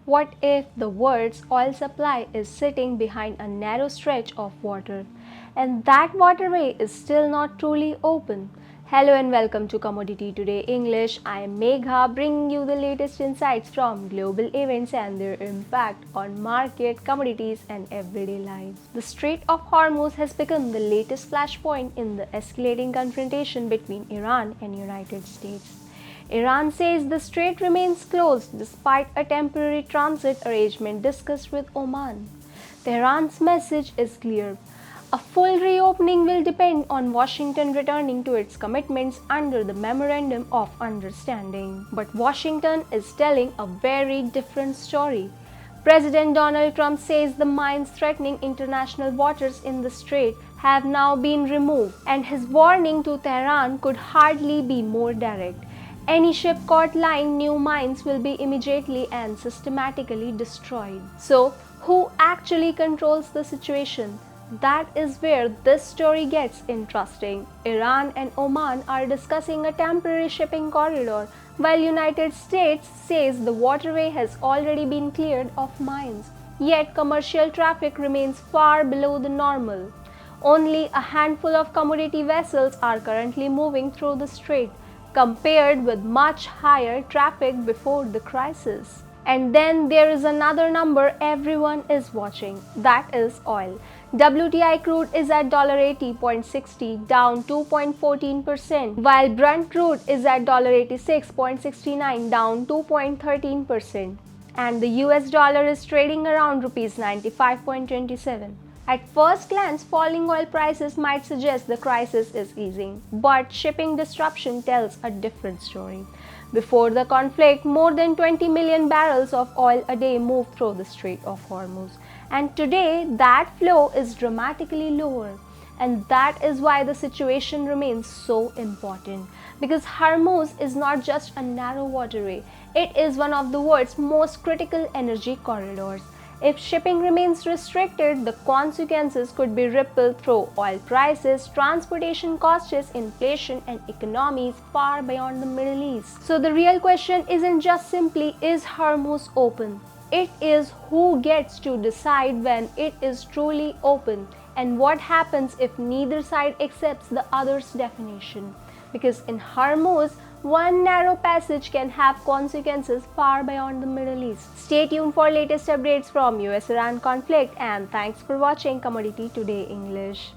What if the world's oil supply is sitting behind a narrow stretch of water and that waterway is still not truly open? Hello and welcome to Commodity Today English. I am Megha, bringing you the latest insights from global events and their impact on market, commodities and everyday lives. The Strait of Hormuz has become the latest flashpoint in the escalating confrontation between Iran and United States. Iran says the strait remains closed despite a temporary transit arrangement discussed with Oman. Tehran's message is clear. A full reopening will depend on Washington returning to its commitments under the Memorandum of Understanding. But Washington is telling a very different story. President Donald Trump says the mines threatening international waters in the strait have now been removed, and his warning to Tehran could hardly be more direct. Any ship caught lying new mines will be immediately and systematically destroyed. So, who actually controls the situation? That is where this story gets interesting. Iran and Oman are discussing a temporary shipping corridor, while United States says the waterway has already been cleared of mines. Yet commercial traffic remains far below the normal. Only a handful of commodity vessels are currently moving through the strait, compared with much higher traffic before the crisis. And then there is another number everyone is watching, that is oil. WTI crude is at $80.60, down 2.14%, while Brent crude is at $86.69, down 2.13%, and the US dollar is trading around rupees 95.27. At first glance, falling oil prices might suggest the crisis is easing, but shipping disruption tells a different story. Before the conflict, more than 20 million barrels of oil a day moved through the Strait of Hormuz, and today that flow is dramatically lower. And that is why the situation remains so important, because Hormuz is not just a narrow waterway, it is one of the world's most critical energy corridors. If shipping remains restricted, the consequences could be rippled through oil prices, transportation costs, inflation, and economies far beyond the Middle East. So the real question isn't just simply, is Hormuz open? It is who gets to decide when it is truly open, and what happens if neither side accepts the other's definition. Because in Hormuz, one narrow passage can have consequences far beyond the Middle East. Stay tuned for latest updates from US-Iran conflict, and thanks for watching Commodity Today English.